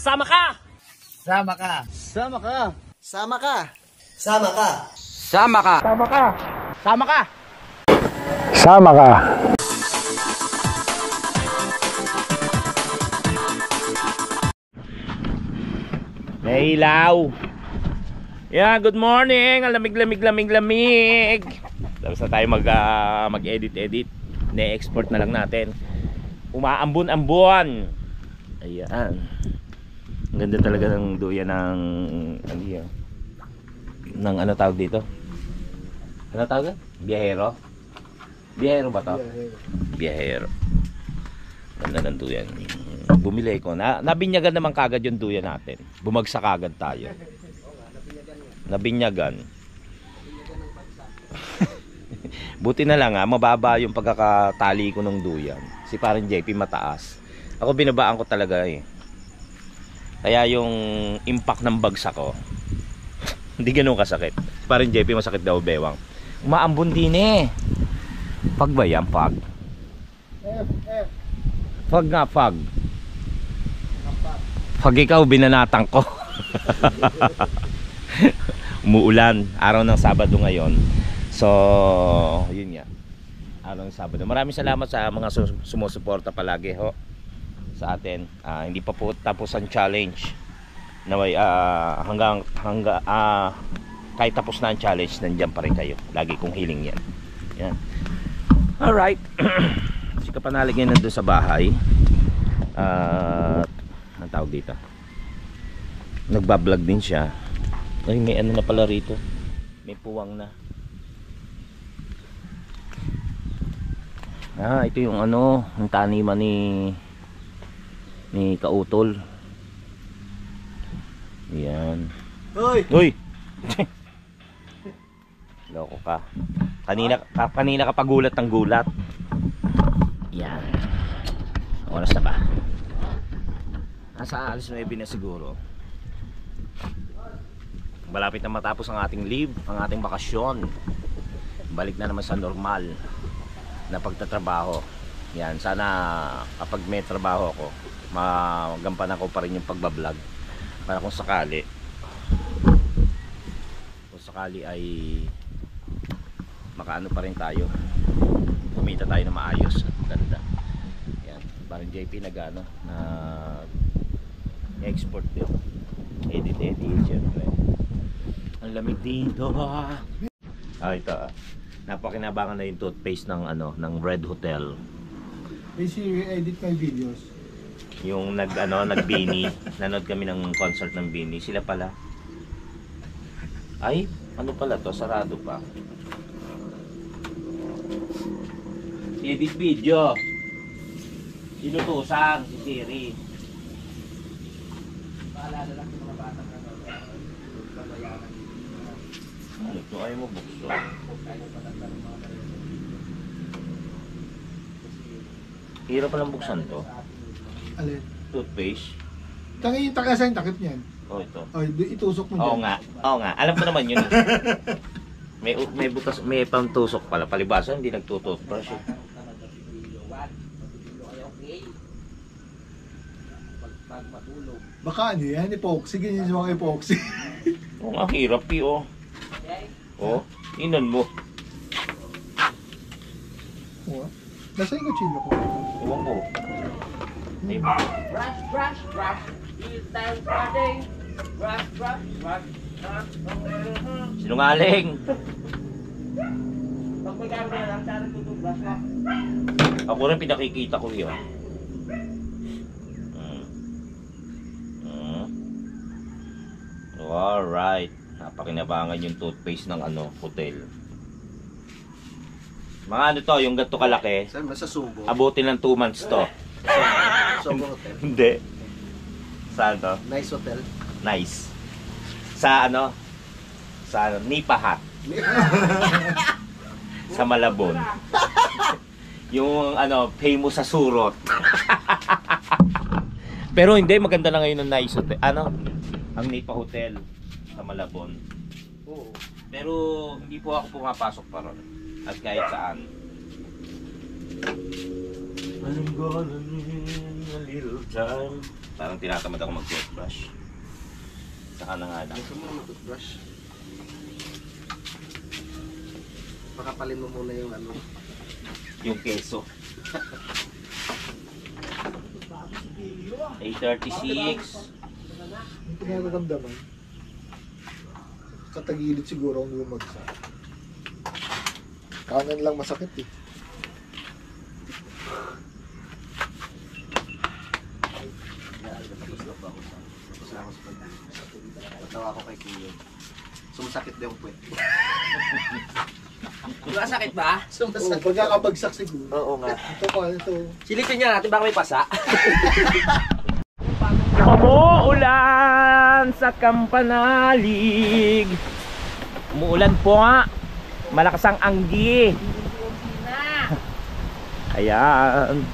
Sama ka! Sama ka. Sama ka. Sama ka. Sama ka. Sama ka. Sama ka! Sama ka! Sama ka. May ilaw. Yeah, good morning. Ang lamig. Tapos na tayo mag-edit. Ne-export na lang natin. Umaambon-ambon. Ayan. Ang ganda talaga ng duyan ng ng ano tawag dito? Ano tawag? Biyahero? Biyahero ba to? Biyahero. Ganda ng duyan. Bumili ko. Nabinyagan naman kagad yung duyan natin. Bumagsak kagad tayo. Nabinyagan. Buti na lang mababa yung pagkakatali ko ng duyan. Si parang JP mataas. Ako binabaan ko talaga eh. Kaya yung impact ng bagsak ko hindi ganun kasakit. Si parang JP masakit daw bewang. Umaambon din eh. Pag ba yan? Pag? Pag nga pag. Pag ikaw binanatang ko. Umuulan. Araw ng Sabado ngayon. So, yun nga. Araw ng Sabado. Maraming salamat sa mga sumusuporta palagi ho sa atin. Hindi pa po tapos ang challenge. Naway hanggang kahit tapos na ang challenge, nandiyan pa rin kayo. Lagi kong hiling yan. Yan. Alright. Si Kapanalig ngayon nandun sa bahay. Ang tawag dito, nagbablog din siya. Ay, may ano na pala rito, may puwang na. Ito yung ano, ang taniman ni Kautol. Yan. Uy! Loko ka. Kanina ka pagulat ng gulat. Yan. Oras na ba? Nasa alis 9 na siguro. Malapit na matapos ang ating leave, ang ating bakasyon. Balik na naman sa normal na pagtatrabaho. Yan, sana kapag may trabaho ako, magampanan ko pa rin yung pagbablog. Para kung sakali ay makaano pa rin tayo. Kumita tayo na maayos. Ganda. Yan, parang JP nag export din. Edit syempre. Ang lamig dito. Ito. Napakinabangan na yung toothpaste ng Red Hotel. Basically, edit my videos. Yung nagbini. Nanood kami ng concert ng Bini. Sila pala. Ay, ano pala to? Sarado pa. Edit video. Inutusan si Siri. Paalala lang sa mga batang babayaran. Ano ito? Ayaw mo bukso. Hirap palang buksan to. Alin? Toothpaste. Yung takasan, takip niyan. Ito. Itusok mo Oo nga. Alam ko naman yun. May butas, may pang-tusok pala. Palibasa, hindi nagtutoothbrush eh. Baka ano yan, epoxy. Ganyan sa mga epoxy. Oo nga, hirap eh oh. Oh, inan mo. Oo. Nasa yung kutsilyo ko. Ewan ko. Brush. Sinungaling. Pag may camera lang, sana tutubrush ka. Ako rin pinakikita ko yun. Alright. Napakinabangan yung toothpaste ng hotel. Mga ano to, yung ganito kalaki. Saan ba sa Subo? Abutin ng 2 months to. Subo Hotel. Hindi. Saan to? Nice hotel. Nice. Sa Nipa Hut. Sa Malabon. Yung famous sa Surot. Pero hindi, maganda na ngayon ng Nice Hotel. Ang Nipa Hotel sa Malabon. Oo. Pero hindi po ako pumapasok pa ron. At kahit saan. I'm gonna need a little time. Parang tinatamad ako mag-toothbrush. Saka na nga lang. Gusto mo na toothbrush? Pakapalin mo muna yung ano. Yung keso. 8:36. Yung pinararamdaman. Katagilid siguro ang bumagsak. Kanan lang masakit eh. Patawa ko kay Kuya. Sumasakit daw yung puwet. Di ba sakit ba? Oo, pagkakabagsak siguro. Oo nga. Ito pa, ito. Silipin niya natin baka may pasa. Umuulan sa Kampanalig. Umuulan po nga. Malakas ang anggi. Ayan.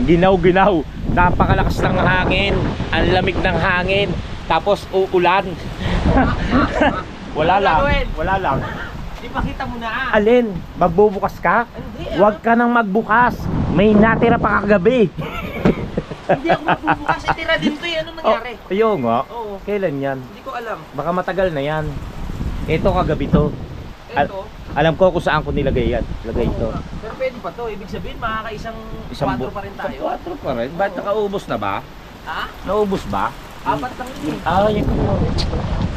Ginaw-ginaw. Napakalakas ng hangin. Ang lamig ng hangin. Tapos uulan. Wala lang. Wala lang. Ipakita mo na. Alin? Magbubukas ka? Hindi. Huwag ka nang magbukas. May natira pa kagabi. Hindi ako magbubukas. Itira din to eh. Ano nangyari? Oh, ayun nga. Oo. Kailan yan? Hindi ko alam. Baka matagal na yan. Ito kagabi to. Ito. Alam ko kung saan ko nilagay yan. Lagay ito. Pero pwede pa to. Ibig sabihin makakaisang Isang 4 pa rin tayo. 4 pa rin. Ba't nakaubos na ba? Ha? Naubos ba? 4 lang yun eh. Ah, yun.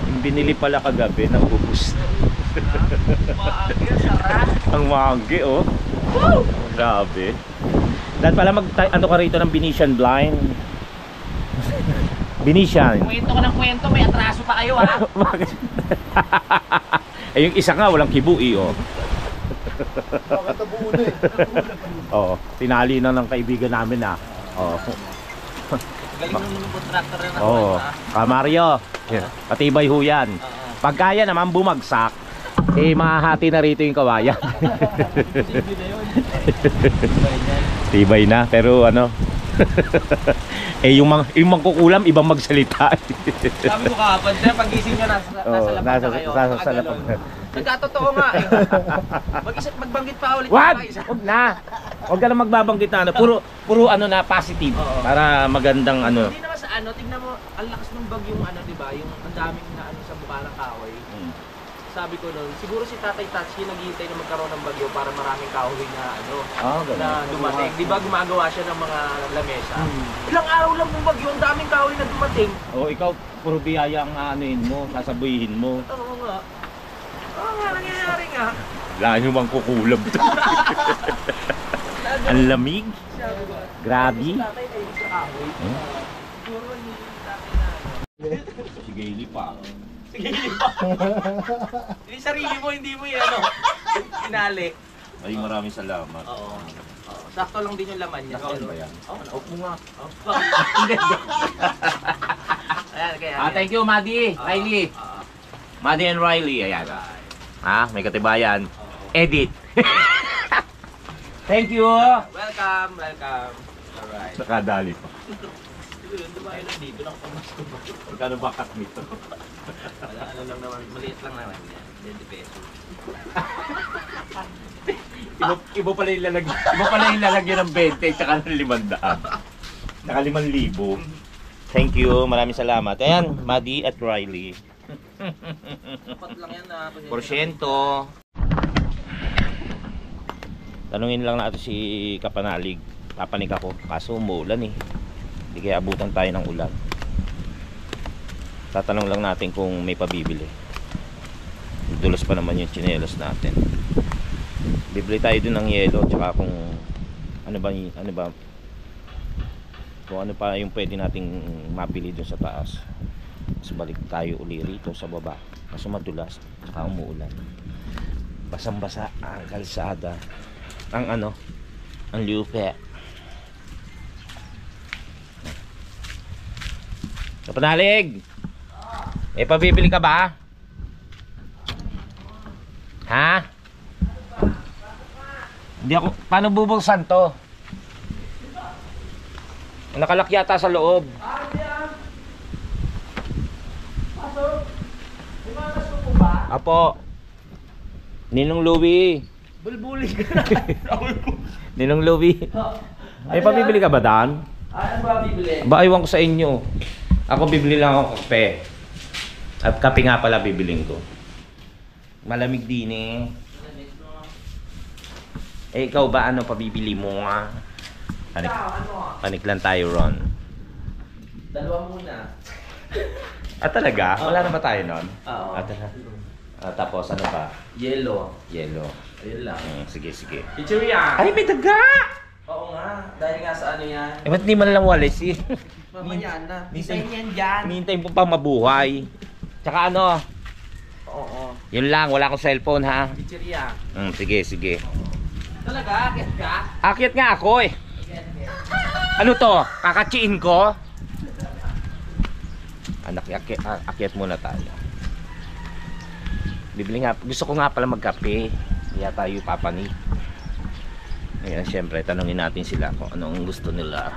Yung binili pala kagabi, naubos na. Maagil, sarap. Ang maagi, oh. Grabe. Dahil pala ano ka rito ng Venetian blind. Venetian. Kwento ka ng kwento. May atraso pa kayo ha. Bakit? Eh, yung isa nga, walang kibui, oh. Bakit nabuo na eh. Oo, tinali na ng kaibigan namin, ah. Oo. Galing nung yung contractor na Oo. Mario, patibay ho yan. Pag kaya naman bumagsak, eh mahahati na rito yung kawayan. Sige na yun. Tibay na, pero ano. Eh yung mangkukulam, ibang magsalita. Sabi ko kahapon, sir, pagising nyo nasa lapag na kayo. Nasa lapag. Nagkatotoo nga eh. Magbanggit pa ulit. Wag! Huwag na! Huwag ka na magbabanggit na ano. Puro ano na positive. Oo. Para magandang ano. Hindi naman sa ano, tignan mo, ang lakas ng bagyong ano, di ba? Yung ang daming na ano sa mukha ng kahoy. Sabi ko noon, siguro si Tatay Tatsuki naghihintay na magkaroon ng bagyo para maraming kahoy na ano, na dumating. Di ba gumagawa siya ng mga lamesa? Ilang araw lang ng bagyo, ang daming kahoy na dumating. O ikaw, puro biyaya ang anuin mo, sasabuhin mo. Oo nga. Oo nga, nangyayari nga. Wala nyo bang kukulam to? Ang lamig. Sabi ko, Grabe. si Tatay na yung sa kahoy. Siguro hindi si Tatay na ano. Sige, ili pa. Sige, hindi pa. Hindi sarili mo, hindi mo yan, ano. Pinali. Ay, maraming salamat. Oo. Sakto lang din yung laman niya. Nasaan ba yan? Opo nga. Ayan, kaya. Thank you, Maddie. Riley. Maddie and Riley. Ayan. May katibayan. Edit. Thank you. Welcome, welcome. Alright. Nakadali pa. Dumayo lang dito lang pamasko ba? Magkano ba cut nito? Wala, ano lang naman, maliit lang naman yan. 20 pesos. Iba pala yung lalagyan ng 20 tsaka ng 500. Tsaka 5,000. Thank you. Maraming salamat. Ayan, Maddie at Riley. Sapat lang yan na. Porsyento. Tanungin lang natin si Kapanalig. Papanig ako. Kaso umuulan eh. Hindi kaya abutan tayo ng ulan. Tatanong lang natin kung may pabibili. Dulas pa naman yung tsinelas natin. Bibili tayo dun ng yelo. Tsaka kung ano ba kung ano pa yung pwede nating mabili dun sa taas. Tapos balik tayo uli rito sa baba. Kaso madulas. Tsaka umuulan. Basang-basa ang kalsada. Ang lupa. Kapanalig! Pabibili ka ba? Ha? Hindi ako, paano bubuksan to? Nakalak yata sa loob. Apo. Ninong Louie. Bulbuli ka na. Ninong Louie. May pabibili ka ba, Dan? Ano ba bibili? Ba, iwan ko sa inyo. Ako bibili lang ako kape. At kape nga pala bibiling ko. Malamig din eh. Eh, ikaw ba ano pabibili mo nga? Panik, panik lang tayo, Ron. Dalawa muna. Talaga? Wala na ba tayo nun? Oo. Tapos ano pa? Yellow. Yellow. Ayun lang. Sige, sige. Pizzeria! Ay, may daga! Oo nga. Dahil nga sa ano yan. Eh, ba't di man lang walis eh? Mamaya na. Minsan- Design yan dyan. Hinihintay mo pa mabuhay. Tsaka ano, Oo. yun lang, wala akong cellphone ha. Pizzeria. Sige, sige. Talaga? Akit ka? Akyat nga ako eh. Ano to? Kakachiin ko? Anak, akyat muna tayo. Bibili nga, gusto ko nga pala magkape. Kaya tayo papani. Ngayon, syempre, tanungin natin sila kung anong gusto nila.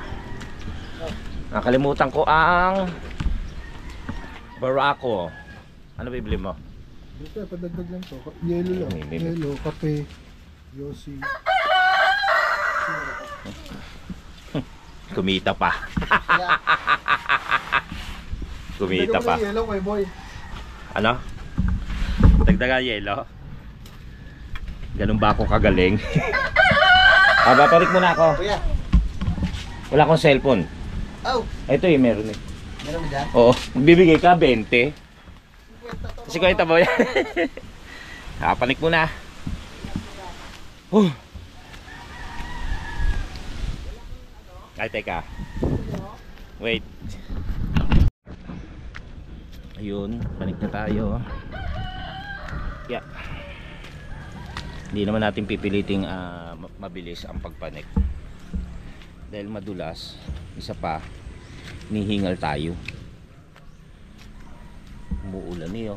Nakalimutan ko ang Barako. Ano bibili mo? Dito, padagdag lang to. Yellow lang. May- Yellow, kape, yosi. Kumita pa. Kumita pa. Dagdag mo ng yellow, my boy. Ano? Dagdagan yelo. Ganun ba ako kagaling? Babalik muna ako. Kuya. Wala akong cellphone. Oh, Ito eh, meron eh. meron mo dyan? Oo, magbibigay ka 20. 50 ba yan? Panik muna. Ay, teka. Wait. Ayun, panik na tayo. Yeah. Hindi naman natin pipiliting mabilis ang pagpanik. Dahil madulas, isa pa, nihingal tayo. Umuulan niyo.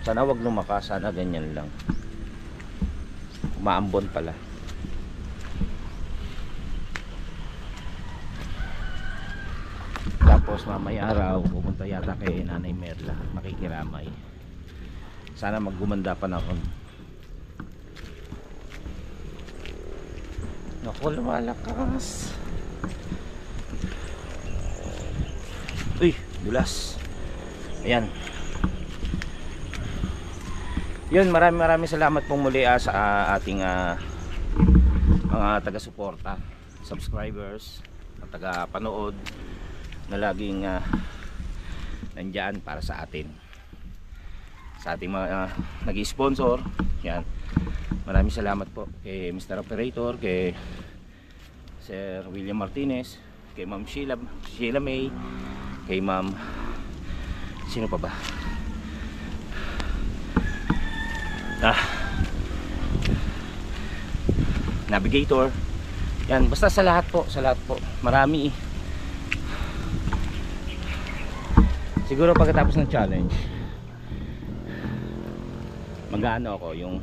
Sana wag lumakas, sana ganyan lang. Umaambon pala. Tapos mamaya araw pupunta yata kay Nanay Merla, makikiramay. Sana maggumanda pa na ako. Naku, lumalakas. Uy, dulas. Ayan. Yun, maraming salamat pong muli sa ating mga taga-suporta, subscribers, at taga-panood na laging nandyan para sa atin, sa ating mga nag-i-sponsor. Yan, maraming salamat po kay Mr. Operator, kay Sir William Martinez, kay Ma'am Sheila May, kay Ma'am, sino pa ba? Navigator. Yan, basta sa lahat po, marami. Siguro pagkatapos ng challenge, mag-ano ako, yung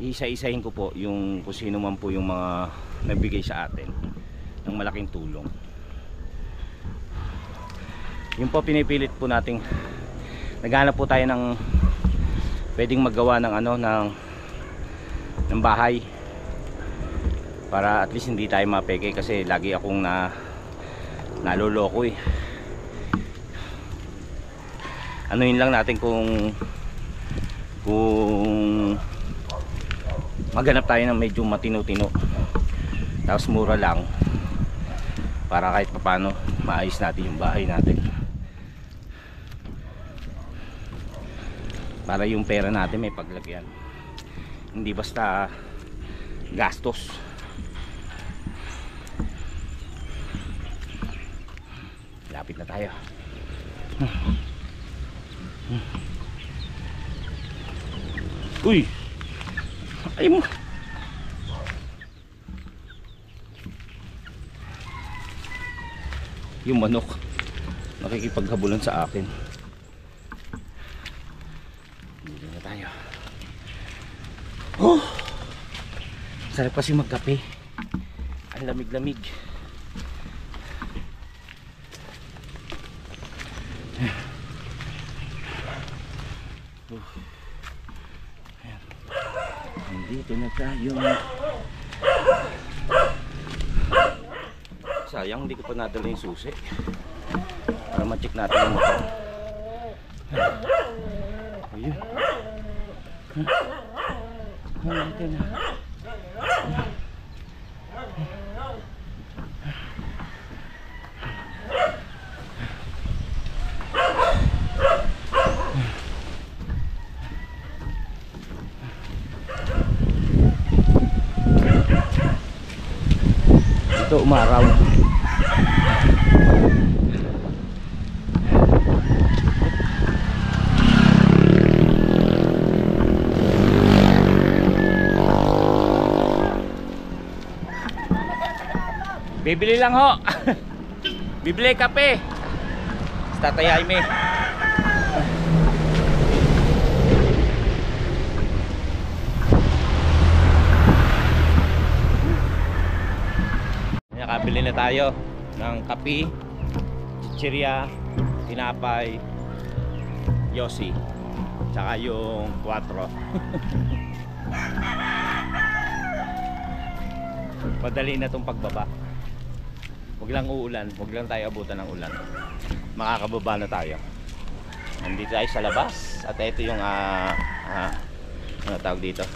isa-isahin ko po yung kung sino man po yung mga nagbigay sa atin ng malaking tulong. Yung po pinipilit po nating naghanap po tayo ng pwedeng magawa ng ng bahay para at least hindi tayo mapeke, kasi lagi akong naloloko eh. Anuin lang natin kung maghanap tayo ng medyo matino-tino, tapos mura lang, para kahit papano maayos natin yung bahay natin, para yung pera natin may paglagyan, hindi basta gastos. Lapit na tayo. Uy, ay mo. Yung manok nakikipaghabulan sa akin. Dito na tayo. Oh, sarap kasi magkape. Ang lamig-lamig. Dito na tayo. Sayang, hindi ko pa nadala yung susi. Para ma-check natin yung motor. Ayun. Dito na. Ito umaraw. Bibili lang ho. Bibili kape. Sa Tatay Jaime. Nakabili na tayo ng kape, chichirya, tinapay, yosi, tsaka yung 4. Madali na tong pagbaba. Huwag lang uulan, huwag lang tayo abutan ng ulan. Makakababa na tayo. Nandito tayo sa labas. At ito yung ano tawag dito?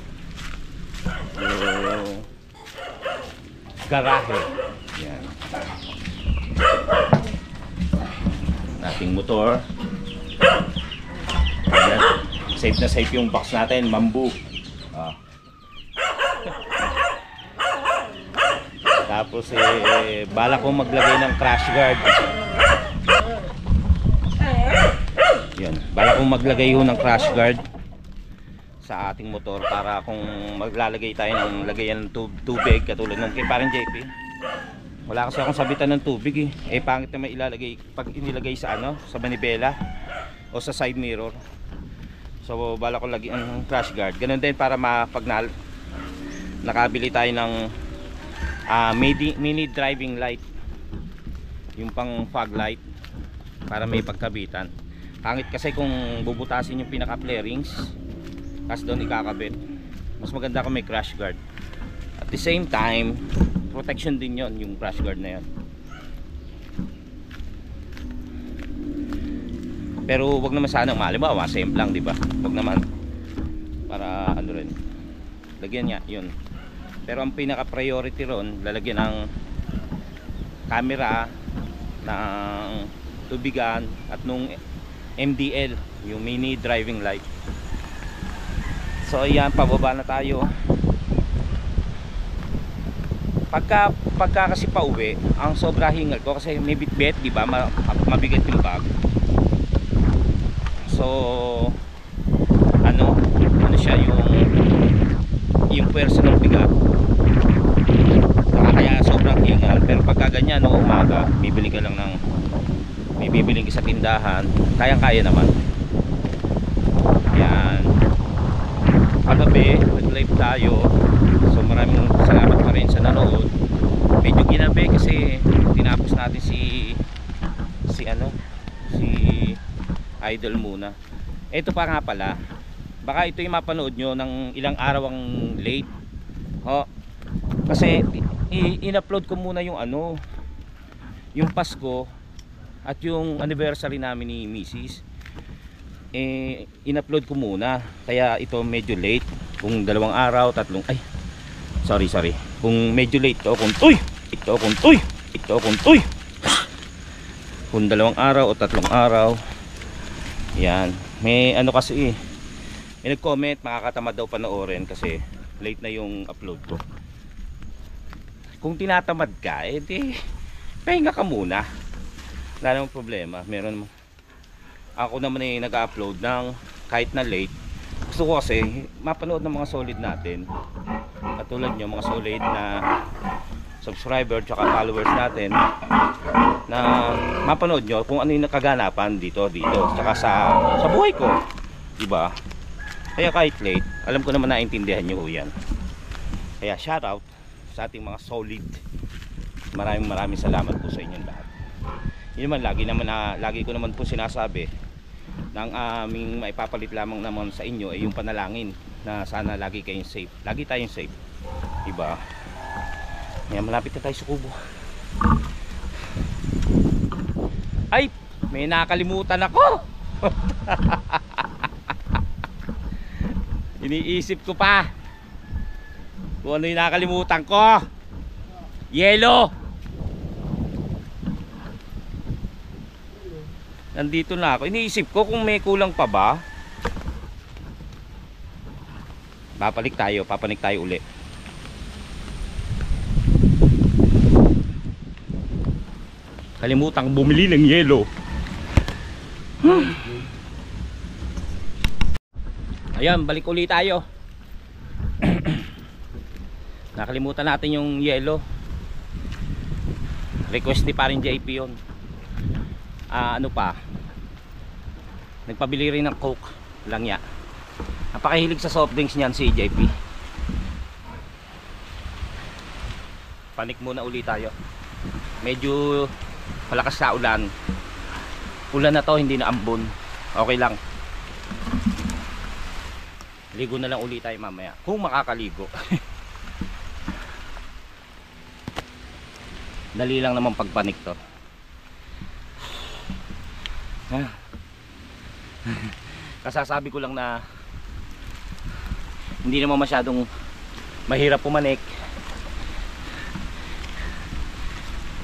Yung garahe. Yan. Nating motor. Ayan. Safe na safe yung box natin, bamboo. Tapos bala kong maglagay ng crash guard. Yan, bala kong maglagay ho ng crash guard sa ating motor para kung maglalagay tayo ng lagayan ng tubig katulad ng kay parang JP. Wala kasi akong sabitan ng tubig eh. Pangit na may ilalagay pag inilagay sa sa manibela o sa side mirror. So bala kong lagyan ng crash guard. Ganun din para pag nakabili tayo ng mini driving light, yung pang fog light, para may pagkabitan. Pangit kasi kung bubutasin yung pinaka flarings kasi doon ikakabit. Mas maganda kung may crash guard. At the same time, protection din yon yung crash guard na yon. Pero wag naman sana halimbawa same lang, di ba? Wag naman para ano rin. Lagyan niya yun. Pero ang pinaka priority ron, lalagyan ng camera, ng tubigan at nung MDL, yung mini driving light. So ayan, pababa na tayo. Pagka kasi pauwi, ang sobra hingal ko kasi may bitbit, di ba? Mabigat yung bag. So ano siya, yung pwersa ng bigat. Kaya sobrang hingal. Pero pagka ganyan no, umaga, bibili ka lang ng may bibiling ka sa tindahan, kayang-kaya naman. Yan. Kagabi, nag-live tayo. So maraming salamat pa rin sa nanood. Medyo ginabi kasi tinapos natin si Idol muna. Ito pa nga pala, baka ito yung mapanood nyo ng ilang araw ang late. Kasi in-upload ko muna yung yung Pasko at yung anniversary namin ni Mrs. In-upload ko muna, kaya ito medyo late. Kung 2 araw, 3 sorry. Kung medyo late to, kung 2 araw o 3 araw. Yan, may kasi may nag-comment, makakatamad daw panoorin kasi late na yung upload ko. Kung tinatamad ka, edi pahinga ka muna. Wala namang problema. Ako naman nag-upload ng kahit na late. Gusto ko kasi mapanood ng mga solid natin. Katulad nyo, mga solid na subscriber tsaka followers natin, na mapanood nyo kung ano yung nakaganapan dito tsaka sa buhay ko, diba? Kaya kahit late, alam ko naman naintindihan nyo yan. Kaya shout out sa ating mga solid. Maraming salamat po sa inyong lahat. Yun naman, lagi ko naman po sinasabi ng aming maipapalit lamang naman sa inyo ay yung panalangin na sana lagi kayong safe, lagi tayong safe, diba? Ngayon malapit na tayo sa Kubo. Ay, may nakalimutan ako. Iniisip ko pa kung ano yung nakalimutan ko. Yelo. Nandito na ako. Iniisip ko kung may kulang pa ba. Papanik tayo uli. Kalimutang bumili ng yelo. Ayan, balik uli tayo. Nakalimutan natin yung yelo. Request ni paring JP yun. Ano pa, nagpabili rin ng Coke lang ya. Napakahilig sa soft drinks niyan si JP. Panik muna uli tayo. Medyo malakas sa ulan. Ulan na to, hindi na ambon. Okay lang. Ligo na lang uli tayo mamaya kung makakaligo. Dali lang naman pagpanik to. Kasasabi ko lang na hindi naman masyadong mahirap pumanik.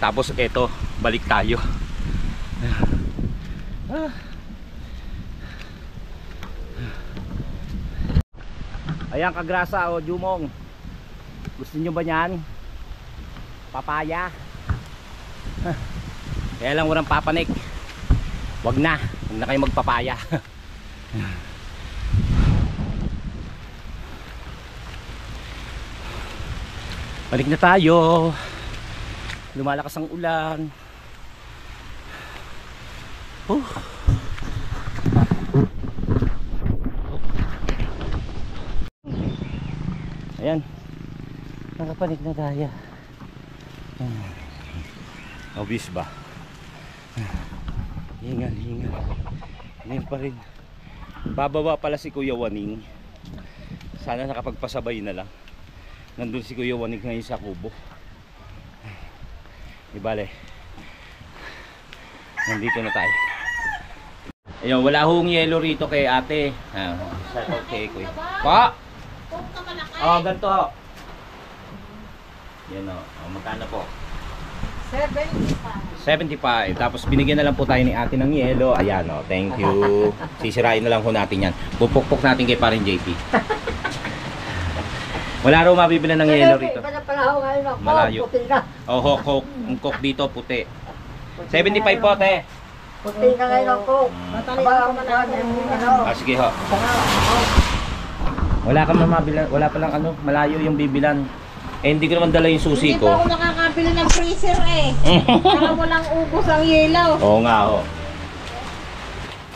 Tapos eto, balik tayo. Ayan, kagrasa o Jumong. Gusto nyo ba yan? Papaya. Kaya lang walang papanik. Wag na kayo magpapaya. Balik na tayo. Lumalakas ang ulan. Ayan, nakapanik na tayo. Obvious ba? Hingal. Ngayon pa rin. Bababa pala si Kuya Waning. Sana nakapagpasabay na lang. Nandun si Kuya Waning ngayon sa kubo. Ibale, nandito na tayo. Ayun, wala hong yelo rito kay ate. Shout out kay Kuya. Pa! Ganito ho. Yan o. Magkano po? 75. Tapos binigyan na lang po tayo ni ate ng yelo. Ayan o, thank you. Sisirain na lang po natin yan. Pupukpok natin kay paring JP. Wala raw mabibili ng yelo rito. Malayo. Oh, Coke. Ang Coke dito puti. 75 po, te. Puti na ngayon ang Coke. Sige ho. Wala kang mamabilan, wala pa lang ano, malayo yung bibilan. Hindi ko naman dala yung susi Hindi ko. pa ako nakakabili ng freezer eh. Saka mo lang ubos ang yelo. Oo nga ho.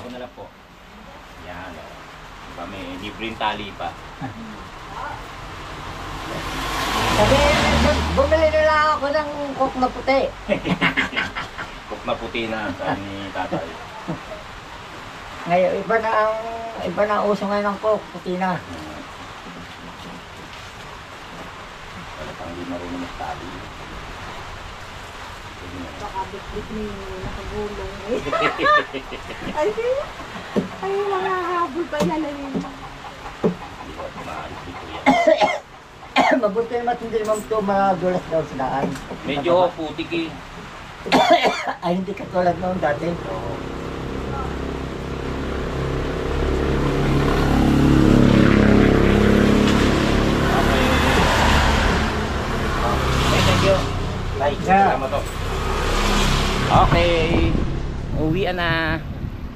Ako na lang po. Yan o. Diba, may libreng tali pa. Sabi, bumili nila ako ng Coke na puti. Coke na puti na, sabi ni tatay. Ngayon, iba na ang uso ngayon ng Coke, puti na. Wala pang di marunong magtali. Baka bit-bit ni nakagulong eh. Ay, makahabol pa ilalim. Hindi ko maalis dito yan. Mabuti naman hindi naman ito madulas daw sa daan. Medyo putik eh. Ay, hindi katulad noon dati. Thank you. Like, salamat to. Okay. Uwian na.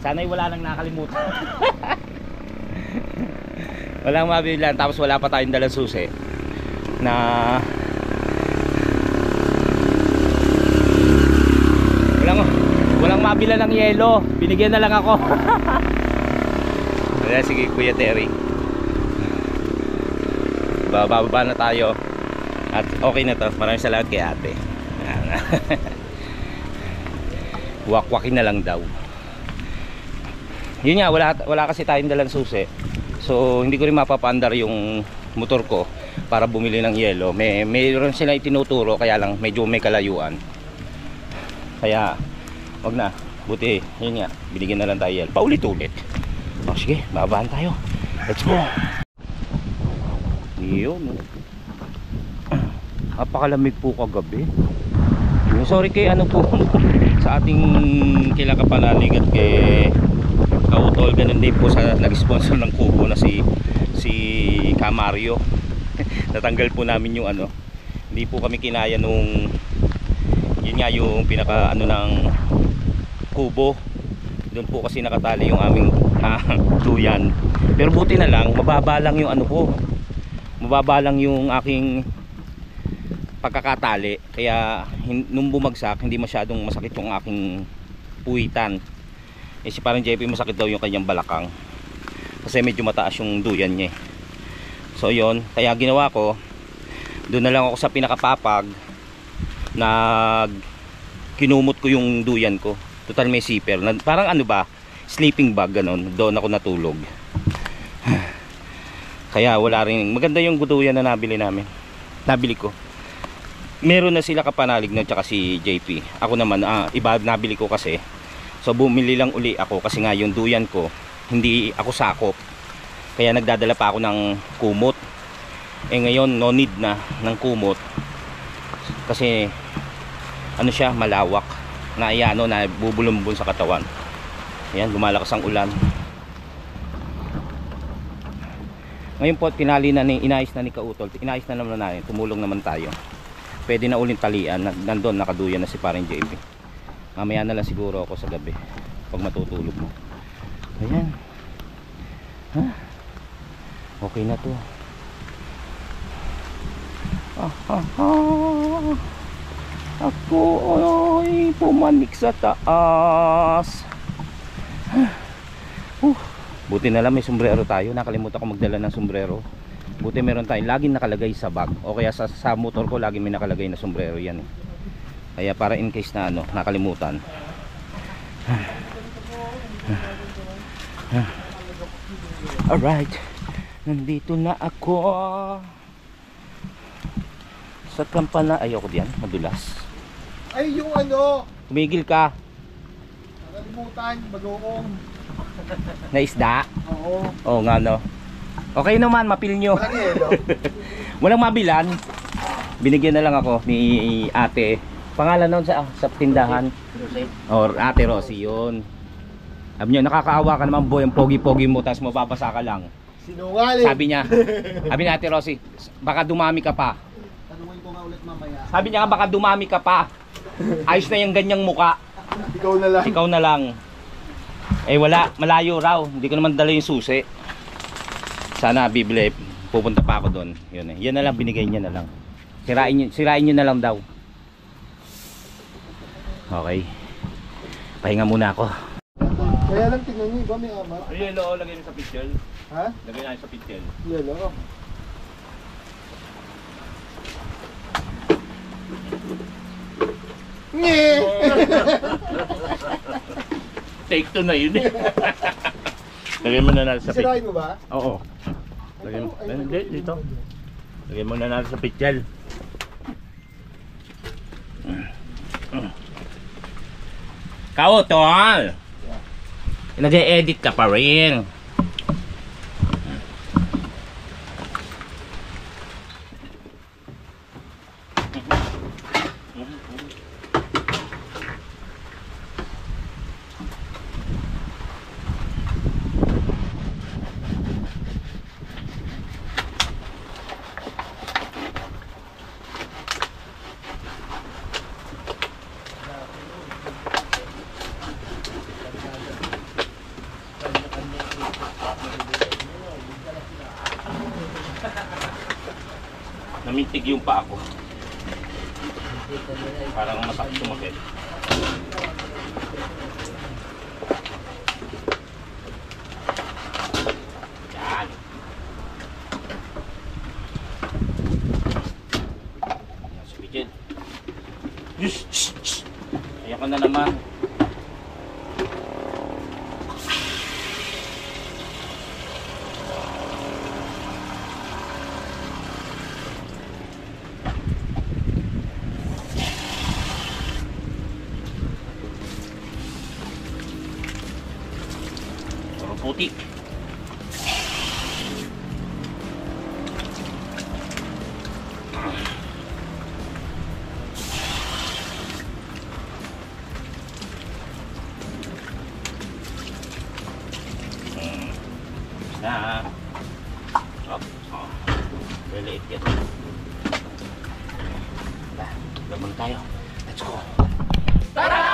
Sana'y wala nang nakalimutan. Walang mabilan. Tapos wala pa tayong dalang susi. Na walang mabila ng yelo. Binigyan na lang ako. Kaya sige Kuya Terry. Bababa na tayo. At okay na to. Maraming salamat kay ate. Wakwakin na lang daw. Yun nga, wala kasi tayong dalang susi. So hindi ko rin mapapaandar yung motor ko para bumili ng yelo. Mayroon sila itinuturo, kaya lang medyo may kalayuan. Kaya wag na. Buti, yun nga, binigyan na lang tayo yan. Paulit-ulit. O sige, babaan tayo. Let's go. Yun. Napakalamig po kagabi. Sorry kay ano po sa ating kila Kapanalig at kay Kautol. Ganun din po sa nag-sponsor ng kubo na si Kamario. Natanggal po namin yung ano. Hindi po kami kinaya nung yun nga yung pinaka ano ng kubo. Doon po kasi nakatali yung aming duyan. Pero buti na lang, mababa lang yung ano ko. Mababa lang yung aking pagkakatali. Kaya nung bumagsak, hindi masyadong masakit yung aking puwitan. Eh si parang JP masakit daw yung kanyang balakang. Kasi medyo mataas yung duyan niya. So yon, kaya ginawa ko, doon na lang ako sa pinakapapag, kinumot ko yung duyan ko. Total may zipper. Parang ano ba, sleeping bag ganon. Doon ako natulog. Kaya wala rin. Maganda yung duyan na nabili namin. Nabili ko. Meron na sila Kapanalig na tsaka si JP. Ako naman, iba nabili ko kasi. So bumili lang uli ako kasi nga yung duyan ko, hindi ako sakop. Kaya nagdadala pa ako ng kumot. Eh ngayon, no need na ng kumot. Kasi ano siya, malawak. Na iano na bubulumbon sa katawan. Ayan, lumalakas ang ulan. Ngayon po tinali na inayos na ni Kautol. Inayos na naman natin, tumulong naman tayo. Pwede na uling talian. Nandun nakaduyan na si parang JB. Mamaya na lang siguro ako sa gabi pag matutulog mo. Ayan. Okay na to. Ako ay pumanik sa taas. Buti na lang may sombrero tayo. Nakalimutan ko magdala ng sombrero. Buti meron tayong laging nakalagay sa bag. O kaya sa motor ko laging may nakalagay na sombrero yan. Kaya para in case na ano, nakalimutan. Alright. Nandito na ako. Sa Kampana. Ayoko diyan, madulas. Ay, yung ano, Tumigil ka. nakalimutan, bagoong. Na isda. Oo. Oo nga no. Okay naman, mapil nyo. Walang yelo. Walang mabilan. Binigyan na lang ako ni ate. Pangalan nun sa tindahan. Or ate Rosie yun. Sabi niya, nakakaawa ka naman boy, ang pogi-pogi mo, tapos mababasa ka lang. Sinungaling. Sabi niya, sabi ni ate Rosie, baka dumami ka pa. Tanungin ko nga ulit mamaya. Sabi niya, baka dumami ka pa. Ayos na yung ganyang muka. Ikaw na lang. Ikaw na lang. Eh wala, malayo raw. Hindi ko naman dala yung susi. Sana bibili, pupunta pa ako doon. Yun eh. Yan na lang, binigay niya na lang. Sirain niyo na lang daw. Okay. Pahinga muna ako. Kaya lang tingnan niyo, iba may amat. Ayun, oo, lagay mo sa picture. Ha? Lagay na sa picture. Yelo. Nye! Take 2 na yun eh. Lagay mo na natin sa picture. Sisirain mo ba? Oo. Lagay mo. Hindi, dito. Lagay mo na natin sa picture. Kautol! Nag-e-edit ka pa rin. Namintig yung pa ako. Parang masakit sumakit. Yan. Yan, shh. Ayan ka na naman. puti. Na. Oh, oh. Reliit yan. Laban tayo. Let's go. Tara!